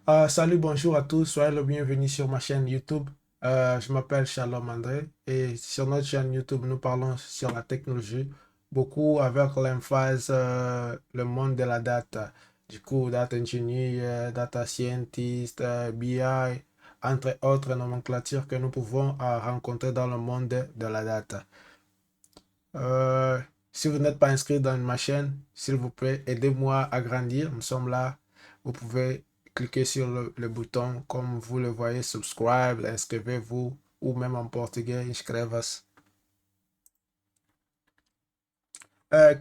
Salut, bonjour à tous, soyez le bienvenu sur ma chaîne YouTube. Je m'appelle Shalom André et sur notre chaîne YouTube, nous parlons sur la technologie, beaucoup avec l'emphase le monde de la data. Du coup, data engineer, data scientist, BI, entre autres nomenclatures que nous pouvons rencontrer dans le monde de la data. Euh, Si vous n'êtes pas inscrit dans ma chaîne, s'il vous plaît, aidez-moi à grandir. Nous sommes là. Vous pouvez cliquer sur le bouton, comme vous le voyez, subscribe, inscrivez-vous, ou même en portugais, inscreva-se.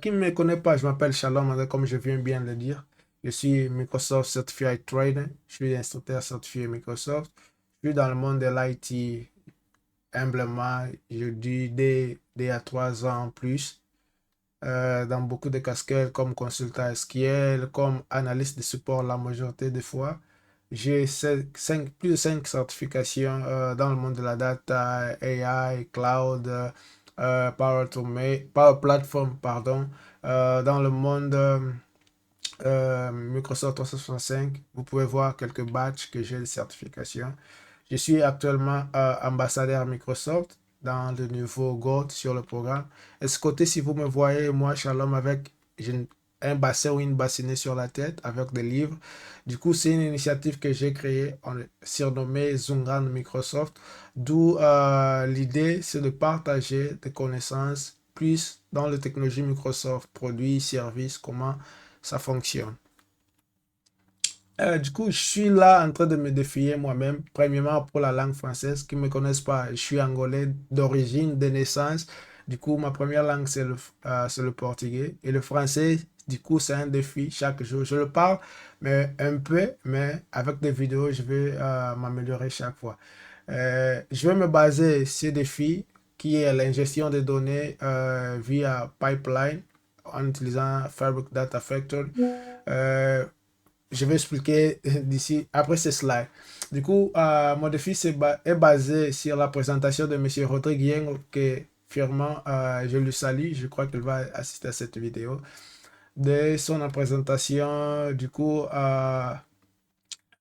Qui ne me connaît pas, je m'appelle Shalom, comme je viens bien de le dire. Je suis Microsoft Certified Trainer. Je suis instructeur certifié Microsoft. Je suis dans le monde de l'IT humblement. Je dis dès à 3 ans en plus. Dans beaucoup de casquettes comme consultant SQL, comme analyste de support la majorité des fois. J'ai plus de 5 certifications dans le monde de la data, AI, cloud, Power Platform, pardon. Dans le monde Microsoft 365, vous pouvez voir quelques badges que j'ai de certification. Je suis actuellement ambassadeur Microsoft dans le niveau Gold sur le programme. Et ce côté, si vous me voyez, moi, Shalom, avec un bassin ou une bassinée sur la tête avec des livres. Du coup, c'est une initiative que j'ai créée, surnommée Zungan Microsoft, d'où l'idée, c'est de partager des connaissances plus dans les technologies Microsoft, produits, services, comment ça fonctionne. Du coup, je suis là en train de me défier moi-même. Premièrement, pour la langue française, qui ne me connaissent pas, je suis angolais d'origine, de naissance. Du coup, ma première langue, c'est le portugais. Et le français, du coup, c'est un défi chaque jour. Je le parle, mais un peu, mais avec des vidéos, je vais m'améliorer chaque fois. Je vais me baser sur des défis qui est l'ingestion des données via pipeline en utilisant Fabric Data Factory. Euh, je vais expliquer d'ici après ce slide. Du coup, mon défi est basé sur la présentation de Monsieur Rodrigue, que fièrement je lui salue. Je crois qu'il va assister à cette vidéo. De son présentation, du coup, à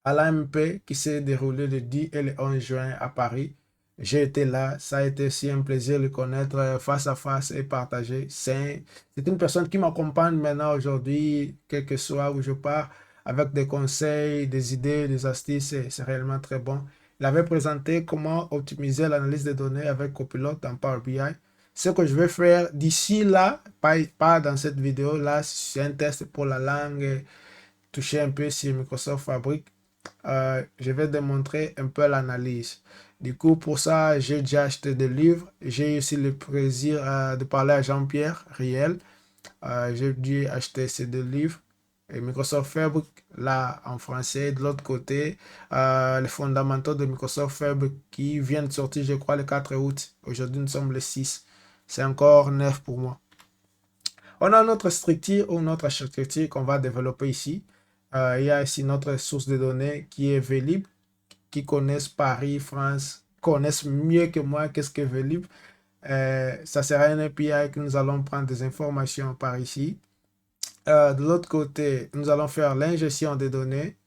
l'AMP qui s'est déroulé le 10 et le 11 juin à Paris. J'ai été là, ça a été aussi un plaisir de le connaître face à face et partager. C'est une personne qui m'accompagne maintenant aujourd'hui, quel que soit où je pars, avec des conseils, des idées, des astuces, c'est réellement très bon. Il avait présenté comment optimiser l'analyse des données avec Copilot dans Power BI. Ce que je vais faire d'ici là, pas dans cette vidéo, là, c'est un test pour la langue, toucher un peu sur Microsoft Fabric. Je vais démontrer un peu l'analyse. Du coup, pour ça, j'ai déjà acheté des livres. J'ai aussi le plaisir de parler à Jean-Pierre Riel. J'ai dû acheter ces deux livres. Et Microsoft Fabric, là, en français. De l'autre côté, les fondamentaux de Microsoft Fabric qui viennent de sortir, je crois, le 4 août. Aujourd'hui, nous sommes le 6. C'est encore neuf pour moi. On a notre structure ou notre architecture qu'on va développer ici. Il y a ici notre source de données qui est Vlib, qui connaissent Paris, France, connaissent mieux que moi qu'est-ce que Vlib. Ça sera un API que nous allons prendre des informations par ici. De l'autre côté, nous allons faire l'ingestion des données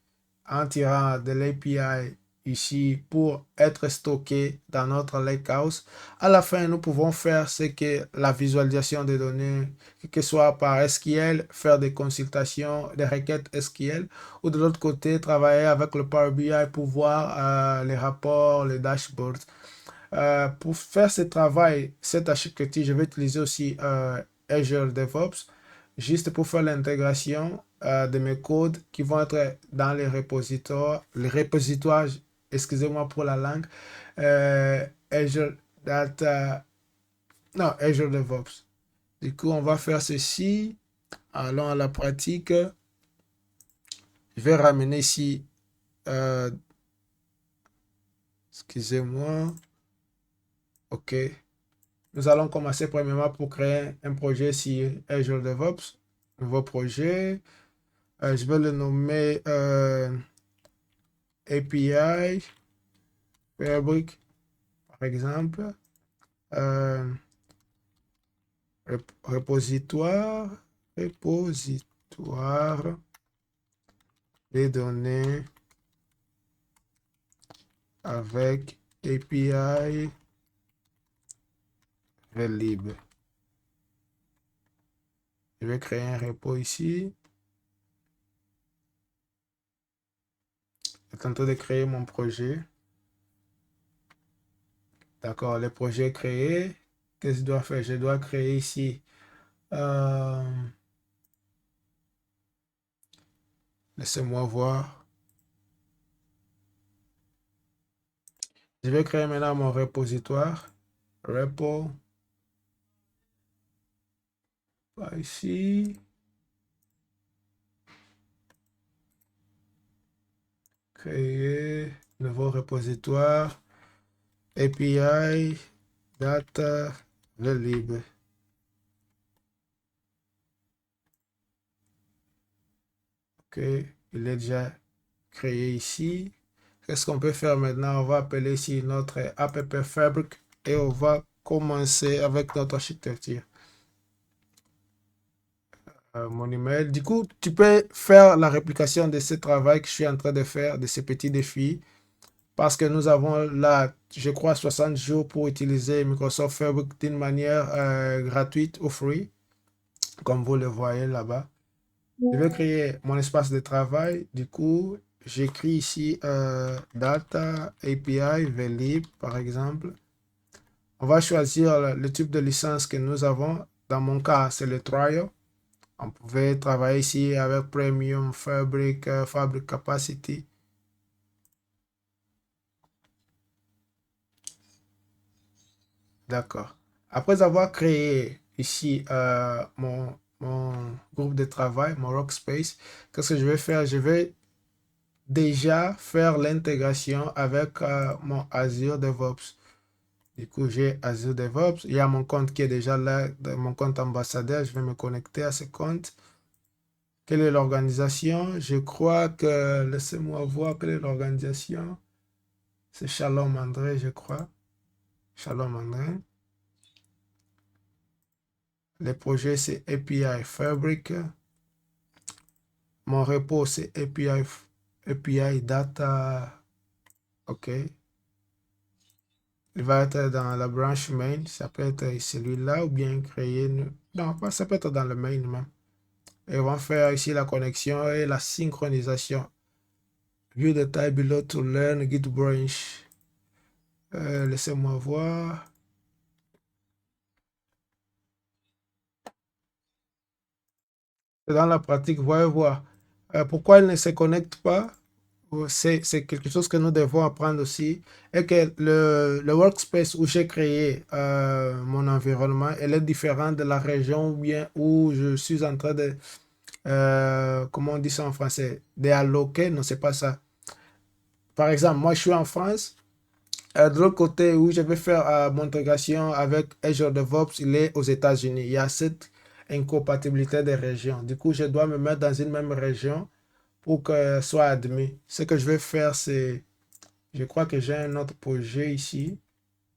en tirant de l'API ici pour être stocké dans notre lakehouse. À la fin, nous pouvons faire ce que la visualisation des données, que ce soit par SQL, faire des consultations, des requêtes SQL, ou de l'autre côté, travailler avec le Power BI pour voir les rapports, les dashboards. Pour faire ce travail, cette architecture, je vais utiliser aussi Azure DevOps, juste pour faire l'intégration de mes codes qui vont être dans les repositoires, excusez-moi pour la langue, Azure Data, non, Azure DevOps. Du coup, on va faire ceci. Allons à la pratique. Je vais ramener ici, euh, excusez-moi, OK. Nous allons commencer premièrement pour créer un projet sur Azure DevOps. Nouveau projet. Je vais le nommer API Fabric, par exemple. Euh, repositoire, repositoire des données avec API Velib. Je vais créer un repo ici. Je suis en train de créer mon projet. D'accord, le projet créé. Qu'est-ce que je dois faire? Je dois créer ici. Laissez-moi voir. Je vais créer maintenant mon repositoire. Repo. Par ici. Créer. Nouveau repositoire. API. Data. Velib. Ok, il est déjà créé ici. Qu'est-ce qu'on peut faire maintenant? On va appeler ici notre app fabric et on va commencer avec notre architecture. Mon email. Du coup, tu peux faire la réplication de ce travail que je suis en train de faire, de ces petits défis, parce que nous avons là, je crois, 60 jours pour utiliser Microsoft Fabric d'une manière gratuite ou free, comme vous le voyez là-bas. Je vais créer mon espace de travail. Du coup, j'écris ici Data API Velib, par exemple. On va choisir le type de licence que nous avons. Dans mon cas, c'est le trial. On pouvait travailler ici avec Premium, Fabric, Fabric Capacity. D'accord. Après avoir créé ici mon groupe de travail, mon workspace, qu'est-ce que je vais faire? Je vais déjà faire l'intégration avec mon Azure DevOps. Du coup, j'ai Azure DevOps. Il y a mon compte qui est déjà là, mon compte ambassadeur. Je vais me connecter à ce compte. Quelle est l'organisation? Je crois que, laissez-moi voir quelle est l'organisation. C'est Shalom André, je crois. Shalom André. Les projets, c'est API Fabric. Mon repo, c'est API Data. OK. Il va être dans la branche main. Ça peut être celui-là ou bien créer. Non, ça peut être dans le main même. Et on va faire ici la connexion et la synchronisation. View the type below to learn Git branch. Laissez-moi voir. Dans la pratique, voyez voir. Pourquoi il ne se connecte pas? C'est quelque chose que nous devons apprendre aussi. Et que le workspace où j'ai créé mon environnement, elle est différent de la région bien où je suis en train de, comment on dit ça en français, d'alloquer. Non, c'est pas ça. Par exemple, moi, je suis en France. De l'autre côté, où je vais faire mon intégration avec Azure DevOps, il est aux États-Unis. Il y a cette incompatibilité des régions. Du coup, je dois me mettre dans une même région pour que soit admis. Ce que je vais faire, c'est, je crois que j'ai un autre projet ici.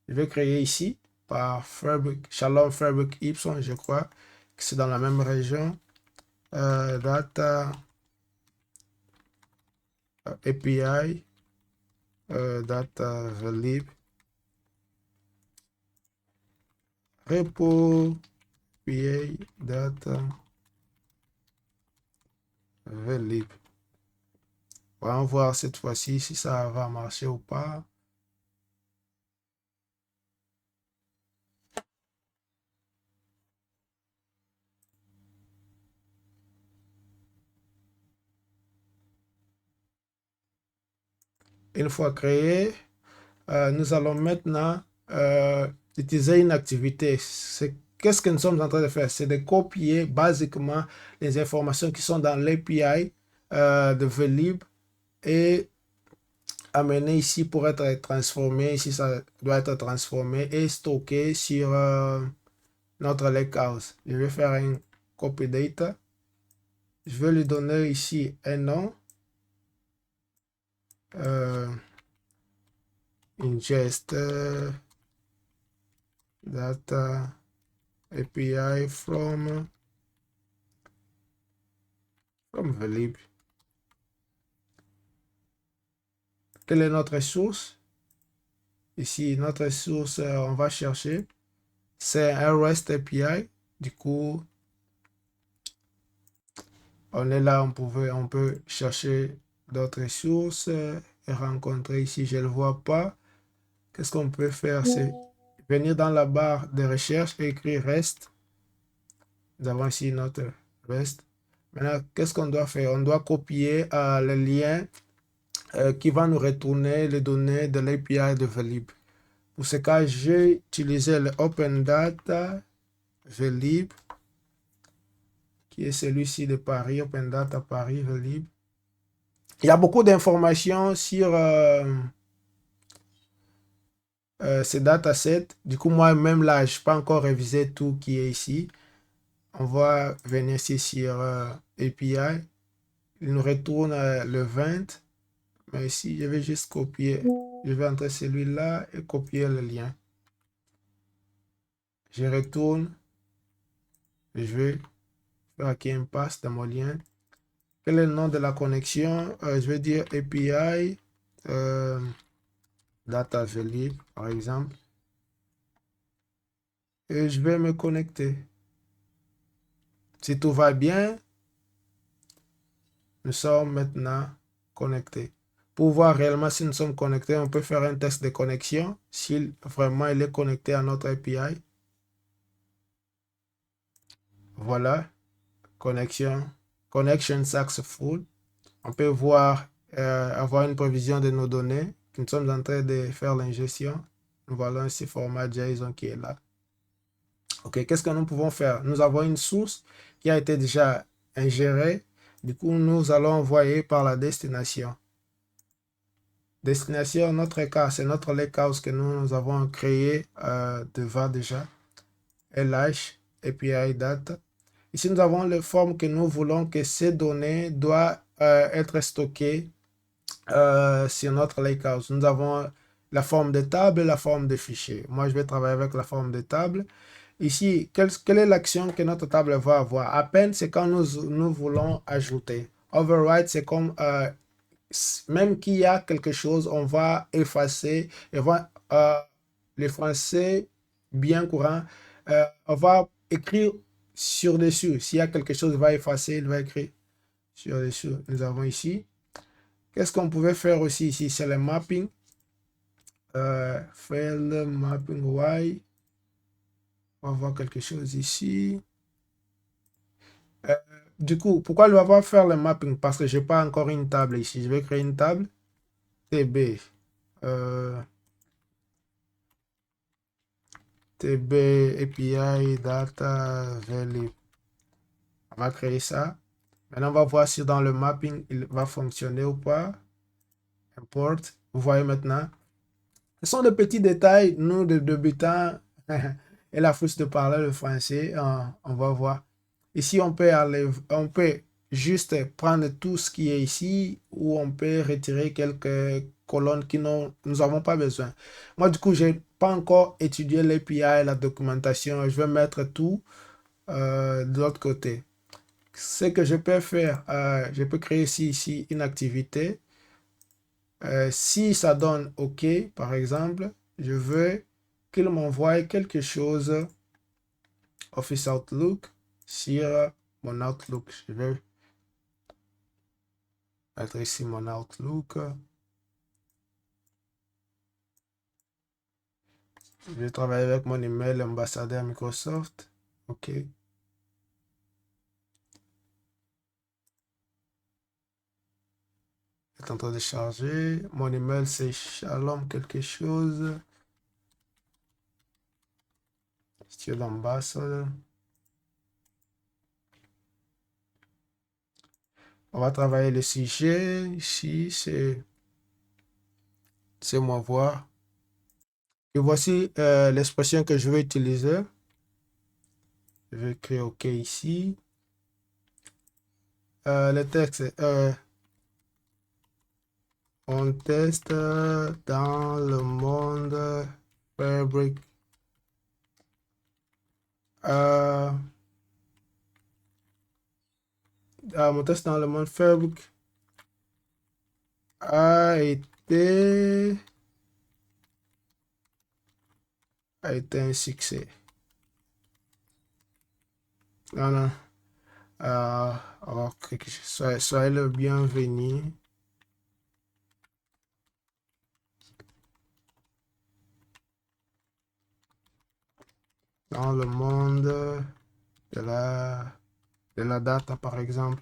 Je vais créer ici par Fabric, Shalom Fabric Ipson, je crois que c'est dans la même région. Data API, Data Velib, Repo API, Data Velib. On va voir cette fois-ci si ça va marcher ou pas. Une fois créé, nous allons maintenant utiliser une activité. Qu'est-ce que nous sommes en train de faire? C'est de copier basiquement les informations qui sont dans l'API de Velib et amener ici pour être transformé. Ici, ça doit être transformé et stocké sur notre lakehouse. Je vais faire un copy data. Je vais lui donner ici un nom. Ingest data API from Velib. Quelle est notre source? Ici, notre source, on va chercher. C'est un REST API. Du coup, on est là, on peut chercher d'autres sources et rencontrer ici. Je ne le vois pas. Qu'est-ce qu'on peut faire? C'est venir dans la barre de recherche et écrire REST. Nous avons ici notre REST. Maintenant, qu'est-ce qu'on doit faire? On doit copier le lien qui va nous retourner les données de l'API de Velib. Pour ce cas, j'ai utilisé le Open Data Velib, qui est celui-ci de Paris, Open Data Paris Velib. Il y a beaucoup d'informations sur ces datasets. Du coup, moi-même là, je n'ai pas encore révisé tout qui est ici. On va venir ici sur API. Il nous retourne le 20. Mais ici, je vais juste copier. Je vais entrer celui-là et copier le lien. Je retourne. Je vais faire qui un passe dans mon lien. Quel est le nom de la connexion? Je vais dire API Data Velib, par exemple. Et je vais me connecter. Si tout va bien, nous sommes maintenant connectés. Pour voir réellement si nous sommes connectés, on peut faire un test de connexion. Si vraiment il est connecté à notre API. Voilà. Connexion successful. On peut voir, avoir une prévision de nos données. Nous sommes en train de faire l'ingestion. Nous voilà ici format JSON qui est là. Ok, qu'est-ce que nous pouvons faire? Nous avons une source qui a été déjà ingérée. Du coup, nous allons envoyer par la destination. Destination, en notre cas, c'est notre lakehouse que nous avons créé devant déjà. LH, API Data. Ici, nous avons les formes que nous voulons que ces données doivent être stockées sur notre lakehouse. Nous avons la forme de table et la forme de fichier. Moi, je vais travailler avec la forme de table. Ici, quelle est l'action que notre table va avoir? Append, c'est quand nous voulons ajouter. Override, c'est comme même qu'il y a quelque chose, on va effacer. Et les Français bien courants, on va écrire sur dessus. S'il y a quelque chose, il va effacer, il va écrire sur dessus. Nous avons ici. Qu'est-ce qu'on pouvait faire aussi ici? C'est le mapping. Faire le mapping Y. On va voir quelque chose ici. Du coup, pourquoi je ne vais pas faire le mapping? Parce que je n'ai pas encore une table ici. Je vais créer une table. TB. TB API Data Value. On va créer ça. Maintenant, on va voir si dans le mapping, il va fonctionner ou pas. Import. Vous voyez maintenant. Ce sont de petits détails. Nous, de débutants, et la force de parler le français, on va voir. Ici, on peut juste prendre tout ce qui est ici ou on peut retirer quelques colonnes qui nous n'avons pas besoin. Moi, du coup, je n'ai pas encore étudié l'API, la documentation. Je vais mettre tout de l'autre côté. Ce que je peux faire, je peux créer ici une activité. Si ça donne OK, par exemple, je veux qu'il m'envoie quelque chose Office Outlook sur mon Outlook. Je vais mettre ici mon Outlook. Je vais travailler avec mon email ambassadeur Microsoft. OK. C'est en train de charger. Mon email, c'est shalom quelque chose. Sur l'ambassade. On va travailler le sujet. Ici, c'est moi voir. Et voici l'expression que je vais utiliser. Je vais écrire OK ici. Le texte, on teste dans le monde Fabric. Mon test dans le monde Fabric a été a été un succès. Non, non. Soyez le bienvenu. Dans le monde de la data, par exemple.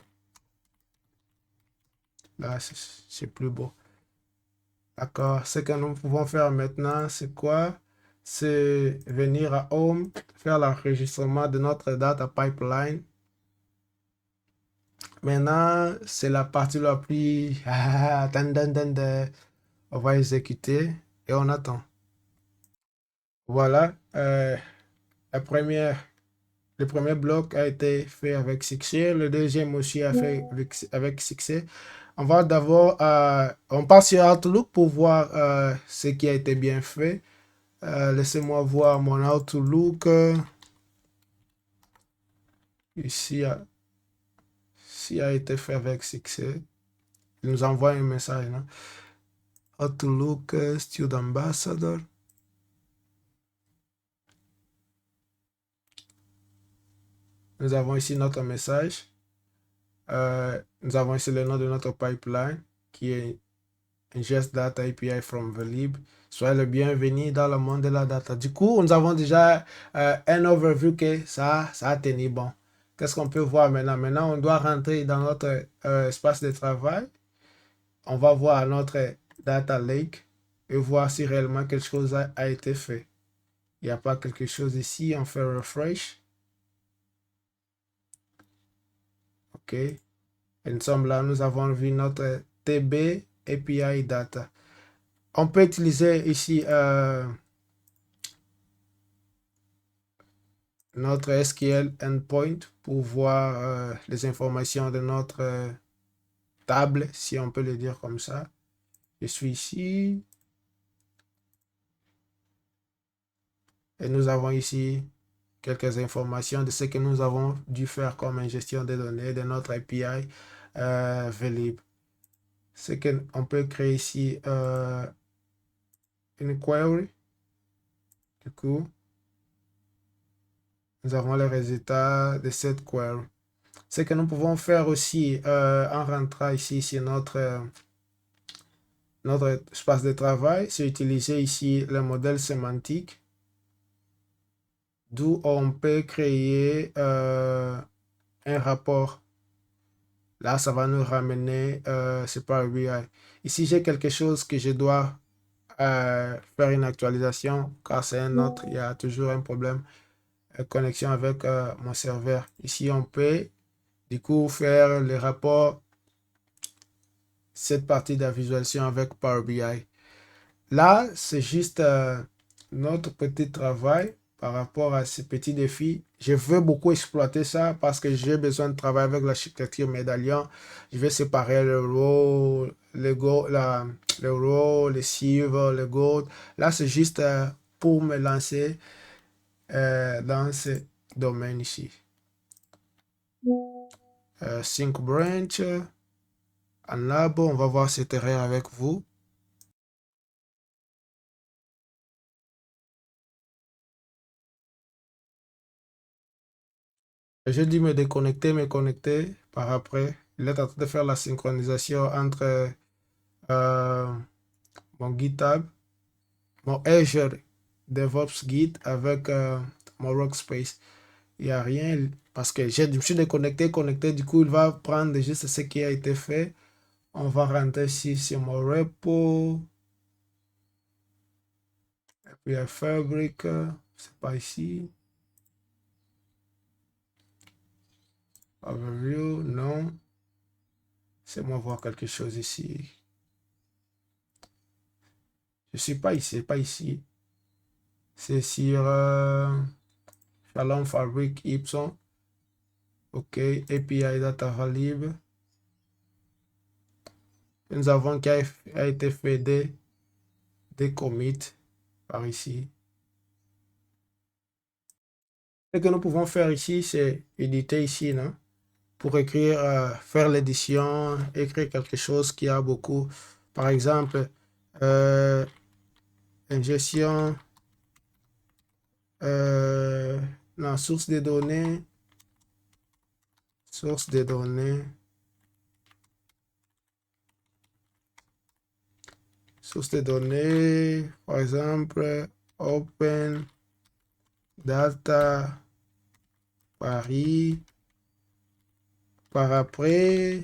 Là, c'est plus beau. D'accord. Ce que nous pouvons faire maintenant, c'est quoi? C'est venir à Home, faire l'enregistrement de notre data pipeline. Maintenant, c'est la partie la plus... On va exécuter et on attend. Voilà. Le premier bloc a été fait avec succès. Le deuxième aussi a fait avec succès. On va d'abord... on passe sur Outlook pour voir ce qui a été bien fait. Laissez-moi voir mon Outlook. Ici, a été fait avec succès. Il nous envoie un message. Non? Outlook Student Ambassador. Nous avons ici notre message. Nous avons ici le nom de notre pipeline qui est Ingest Data API from Velib. Soyez le bienvenu dans le monde de la data. Du coup, nous avons déjà un overview que ça a tenu bon. Qu'est-ce qu'on peut voir maintenant? Maintenant, on doit rentrer dans notre espace de travail. On va voir notre data lake et voir si réellement quelque chose a été fait. Il n'y a pas quelque chose ici. On fait refresh. OK. Et nous sommes là. Nous avons vu notre TB API data. On peut utiliser ici notre SQL endpoint pour voir les informations de notre table, si on peut le dire comme ça. Je suis ici. Et nous avons ici quelques informations de ce que nous avons dû faire comme gestion des données de notre API Velib. C'est qu'on peut créer ici une query. Du coup, nous avons les résultats de cette query. Ce que nous pouvons faire aussi en rentrant ici sur notre espace de travail, c'est utiliser ici le modèle sémantique, d'où on peut créer un rapport. Là, ça va nous ramener c'est Power BI. Ici, j'ai quelque chose que je dois faire une actualisation, car c'est un autre, il y a toujours un problème de connexion avec mon serveur. Ici, on peut du coup faire le rapport, cette partie de la visualisation avec Power BI. Là, c'est juste notre petit travail par rapport à ces petits défis. Je veux beaucoup exploiter ça parce que j'ai besoin de travailler avec l'architecture médaillon. Je vais séparer le raw, le raw, le silver, le gold. Là, c'est juste pour me lancer dans ce domaine ici. Sync branch, en labo, on va voir cette erreur avec vous. J'ai dû me déconnecter, me connecter par après. Il est en train de faire la synchronisation entre mon GitHub, mon Azure DevOps Git avec mon Workspace. Il n'y a rien parce que je me suis déconnecté, connecté. Du coup, il va prendre juste ce qui a été fait. On va rentrer ici sur mon repo. Et puis, Fabric, c'est pas ici. Overview, non. C'est moi voir quelque chose ici. Je suis pas ici, pas ici. C'est sur Shalom Fabric Ipson. OK, API Data Valib. Nous avons qui a été fait des commits par ici. Ce que nous pouvons faire ici, c'est éditer ici, non? Pour écrire, faire l'édition, écrire quelque chose qui a beaucoup. Par exemple, ingestion la source des données, source des données, source des données, par exemple, Open Data Paris, par après,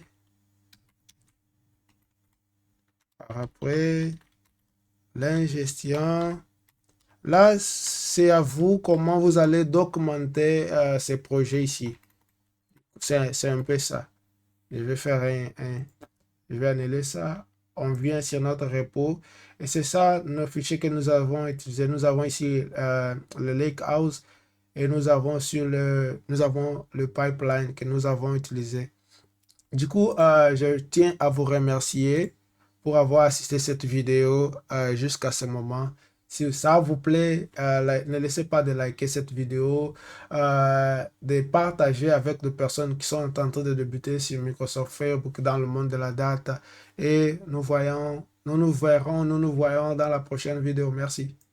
l'ingestion. Là, c'est à vous comment vous allez documenter ces projets ici. C'est un peu ça. Je vais faire je vais annuler ça. On vient sur notre repo. Et c'est ça nos fichiers que nous avons utilisés. Nous avons ici le Lakehouse et nous avons le pipeline que nous avons utilisé. Du coup, je tiens à vous remercier pour avoir assisté cette vidéo jusqu'à ce moment. Si ça vous plaît, ne laissez pas de liker cette vidéo, de partager avec des personnes qui sont en train de débuter sur Microsoft Facebook dans le monde de la data. Et nous nous voyons dans la prochaine vidéo. Merci.